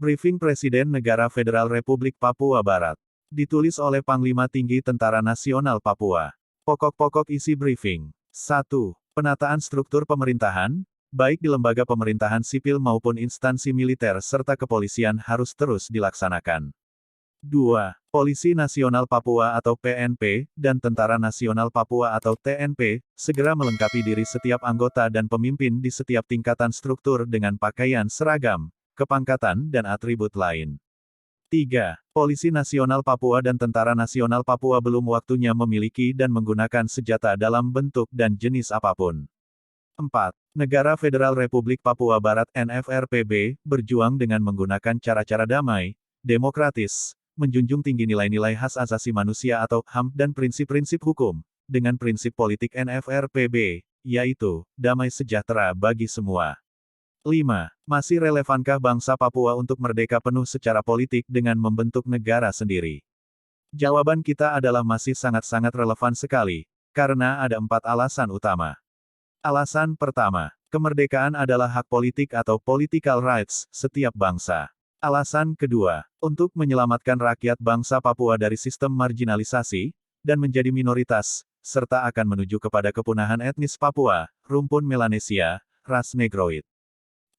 Briefing Presiden Negara Federal Republik Papua Barat. Ditulis oleh Panglima Tinggi Tentara Nasional Papua. Pokok-pokok isi briefing. 1. Penataan struktur pemerintahan, baik di lembaga pemerintahan sipil maupun instansi militer serta kepolisian harus terus dilaksanakan. 2. Polisi Nasional Papua atau PNP, dan Tentara Nasional Papua atau TNP, segera melengkapi diri setiap anggota dan pemimpin di setiap tingkatan struktur dengan pakaian seragam, kepangkatan dan atribut lain. 3. Polisi Nasional Papua dan Tentara Nasional Papua belum waktunya memiliki dan menggunakan senjata dalam bentuk dan jenis apapun. 4. Negara Federal Republik Papua Barat NFRPB, berjuang dengan menggunakan cara-cara damai, demokratis, menjunjung tinggi nilai-nilai hak asasi manusia atau HAM dan prinsip-prinsip hukum, dengan prinsip politik NFRPB, yaitu, damai sejahtera bagi semua. 5. Masih relevankah bangsa Papua untuk merdeka penuh secara politik dengan membentuk negara sendiri? Jawaban kita adalah masih sangat-sangat relevan sekali, karena ada 4 alasan utama. Alasan pertama, kemerdekaan adalah hak politik atau political rights setiap bangsa. Alasan kedua, untuk menyelamatkan rakyat bangsa Papua dari sistem marginalisasi, dan menjadi minoritas, serta akan menuju kepada kepunahan etnis Papua, rumpun Melanesia, ras Negroid.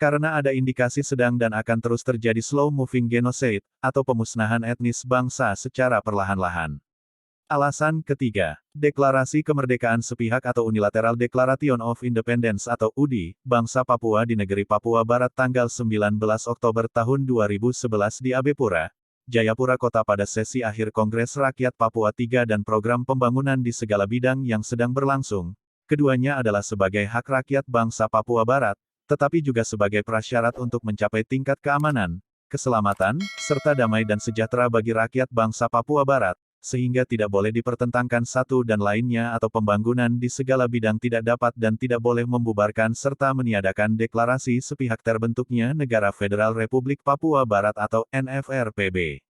Karena ada indikasi sedang dan akan terus terjadi slow-moving genocide, atau pemusnahan etnis bangsa secara perlahan-lahan. Alasan ketiga, Deklarasi Kemerdekaan Sepihak atau Unilateral Declaration of Independence atau UDI, bangsa Papua di negeri Papua Barat tanggal 19 Oktober tahun 2011 di Abepura, Jayapura Kota pada sesi akhir Kongres Rakyat Papua III dan program pembangunan di segala bidang yang sedang berlangsung. Keduanya adalah sebagai hak rakyat bangsa Papua Barat, tetapi juga sebagai prasyarat untuk mencapai tingkat keamanan, keselamatan, serta damai dan sejahtera bagi rakyat bangsa Papua Barat, sehingga tidak boleh dipertentangkan satu dan lainnya atau pembangunan di segala bidang tidak dapat dan tidak boleh membubarkan serta meniadakan deklarasi sepihak terbentuknya Negara Federal Republik Papua Barat atau NFRPB.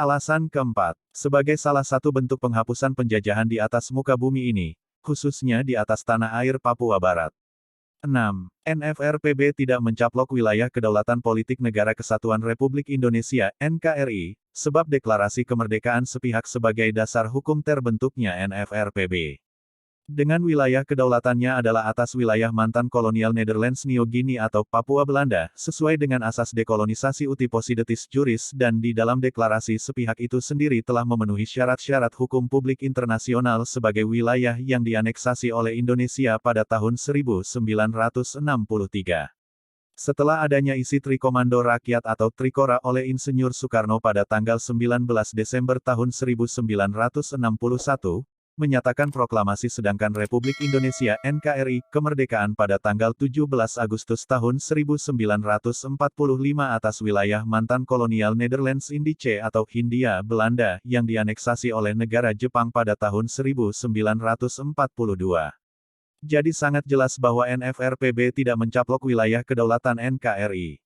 Alasan keempat, sebagai salah satu bentuk penghapusan penjajahan di atas muka bumi ini, khususnya di atas tanah air Papua Barat. 6. NFRPB tidak mencaplok wilayah kedaulatan politik Negara Kesatuan Republik Indonesia, NKRI, sebab deklarasi kemerdekaan sepihak sebagai dasar hukum terbentuknya NFRPB. Dengan wilayah kedaulatannya adalah atas wilayah mantan kolonial Netherlands New Guinea atau Papua Belanda, sesuai dengan asas dekolonisasi uti possidetis juris dan di dalam deklarasi sepihak itu sendiri telah memenuhi syarat-syarat hukum publik internasional sebagai wilayah yang dianeksasi oleh Indonesia pada tahun 1963. Setelah adanya isi Trikomando Rakyat atau Trikora oleh Insinyur Soekarno pada tanggal 19 Desember tahun 1961, menyatakan proklamasi sedangkan Republik Indonesia NKRI kemerdekaan pada tanggal 17 Agustus tahun 1945 atas wilayah mantan kolonial Netherlands Indice atau Hindia Belanda yang dianeksasi oleh negara Jepang pada tahun 1942. Jadi sangat jelas bahwa NFRPB tidak mencaplok wilayah kedaulatan NKRI.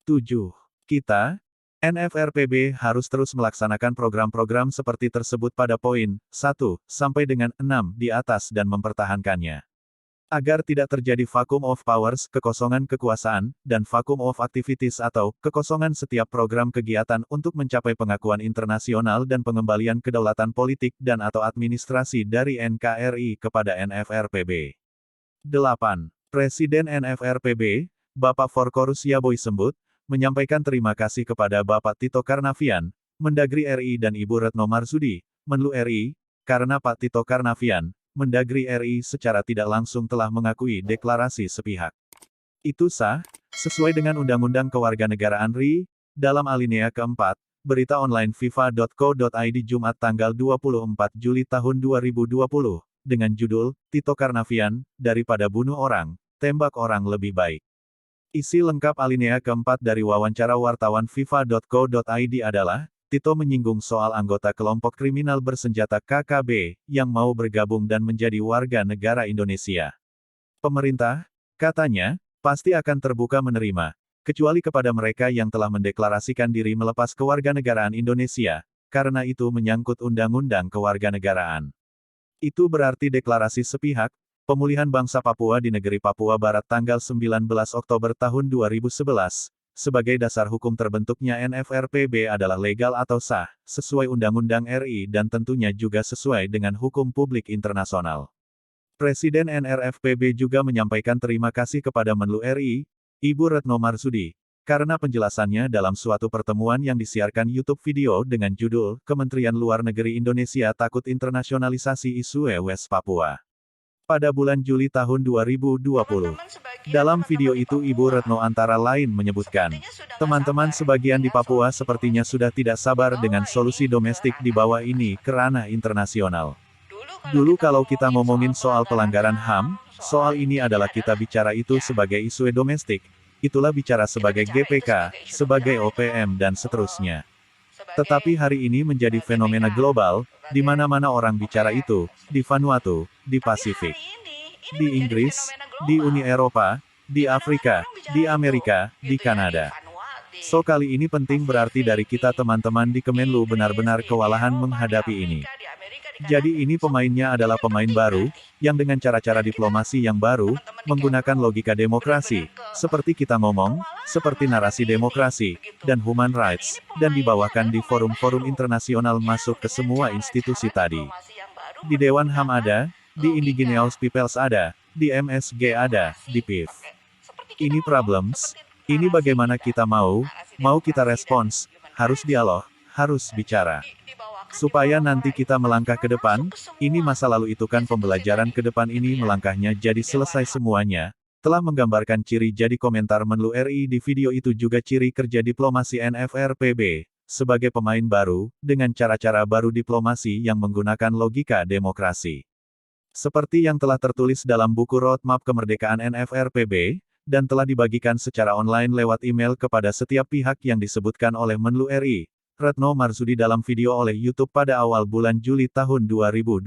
7. Kita, NFRPB harus terus melaksanakan program-program seperti tersebut pada poin 1 sampai dengan 6 di atas dan mempertahankannya. Agar tidak terjadi vacuum of powers, kekosongan kekuasaan, dan vacuum of activities atau kekosongan setiap program kegiatan untuk mencapai pengakuan internasional dan pengembalian kedaulatan politik dan atau administrasi dari NKRI kepada NFRPB. 8. Presiden NFRPB, Bapak Forkorus Yaboy Sembut, menyampaikan terima kasih kepada Bapak Tito Karnavian, Mendagri RI dan Ibu Retno Marsudi, Menlu RI, karena Pak Tito Karnavian, Mendagri RI secara tidak langsung telah mengakui deklarasi sepihak. Itu sah, sesuai dengan Undang-Undang Kewarganegaraan RI, dalam alinea keempat, berita online fifa.co.id Jumat tanggal 24 Juli tahun 2020, dengan judul, Tito Karnavian, daripada bunuh orang, tembak orang lebih baik. Isi lengkap alinea keempat dari wawancara wartawan fifa.co.id adalah, Tito menyinggung soal anggota kelompok kriminal bersenjata KKB, yang mau bergabung dan menjadi warga negara Indonesia. Pemerintah, katanya, pasti akan terbuka menerima, kecuali kepada mereka yang telah mendeklarasikan diri melepas kewarganegaraan Indonesia, karena itu menyangkut Undang-Undang Kewarganegaraan. Itu berarti deklarasi sepihak, pemulihan bangsa Papua di negeri Papua Barat tanggal 19 Oktober tahun 2011, sebagai dasar hukum terbentuknya NFRPB adalah legal atau sah, sesuai Undang-Undang RI dan tentunya juga sesuai dengan hukum publik internasional. Presiden NRFPB juga menyampaikan terima kasih kepada Menlu RI, Ibu Retno Marsudi, karena penjelasannya dalam suatu pertemuan yang disiarkan YouTube video dengan judul, Kementerian Luar Negeri Indonesia Takut Internasionalisasi Isu West Papua. Pada bulan Juli tahun 2020. Dalam video itu Ibu Retno antara lain menyebutkan, teman-teman sebagian di Papua sepertinya sudah tidak sabar dengan solusi domestik di bawah ini ke ranah internasional. Dulu kalau kita ngomongin soal pelanggaran HAM, soal ini adalah kita bicara itu sebagai isu domestik, itulah bicara sebagai GPK, sebagai OPM dan seterusnya. Tetapi hari ini menjadi fenomena global, di mana-mana orang bicara itu, di Vanuatu, di Pasifik, di Inggris, di Uni Eropa, di Afrika, di Amerika, di Kanada. So kali ini penting berarti dari kita teman-teman di Kemenlu benar-benar kewalahan menghadapi ini. Jadi ini pemainnya adalah pemain baru, yang dengan cara-cara diplomasi yang baru, menggunakan logika demokrasi, seperti kita ngomong, seperti narasi demokrasi, dan human rights, dan dibawakan di forum-forum internasional masuk ke semua institusi tadi. Di Dewan HAM ada, di Indigenous Peoples ada, di MSG ada, di PIF. Ini problems, ini bagaimana kita mau kita respons, harus dialog, harus bicara. Supaya nanti kita melangkah ke depan, ini masa lalu itu kan pembelajaran ke depan ini melangkahnya jadi selesai semuanya, telah menggambarkan ciri jadi komentar Menlu RI di video itu juga ciri kerja diplomasi NFRPB, sebagai pemain baru, dengan cara-cara baru diplomasi yang menggunakan logika demokrasi. Seperti yang telah tertulis dalam buku Roadmap Kemerdekaan NFRPB, dan telah dibagikan secara online lewat email kepada setiap pihak yang disebutkan oleh Menlu RI, Retno Marsudi dalam video oleh YouTube pada awal bulan Juli tahun 2020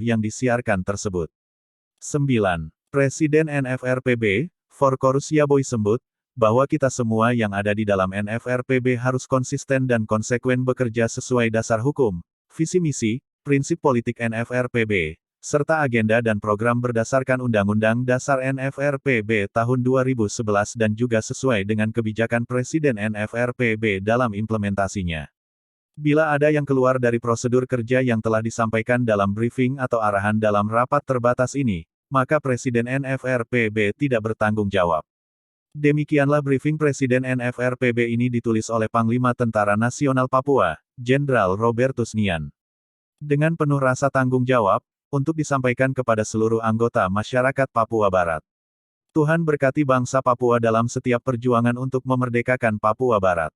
yang disiarkan tersebut. 9. Presiden NFRPB, Forkorus Yaboy sembut, bahwa kita semua yang ada di dalam NFRPB harus konsisten dan konsekuen bekerja sesuai dasar hukum, visi misi, prinsip politik NFRPB, serta agenda dan program berdasarkan Undang-Undang Dasar NFRPB tahun 2011 dan juga sesuai dengan kebijakan Presiden NFRPB dalam implementasinya. Bila ada yang keluar dari prosedur kerja yang telah disampaikan dalam briefing atau arahan dalam rapat terbatas ini, maka Presiden NFRPB tidak bertanggung jawab. Demikianlah briefing Presiden NFRPB ini ditulis oleh Panglima Tentara Nasional Papua, Jenderal Robertus Nian. Dengan penuh rasa tanggung jawab, untuk disampaikan kepada seluruh anggota masyarakat Papua Barat. Tuhan berkati bangsa Papua dalam setiap perjuangan untuk memerdekakan Papua Barat.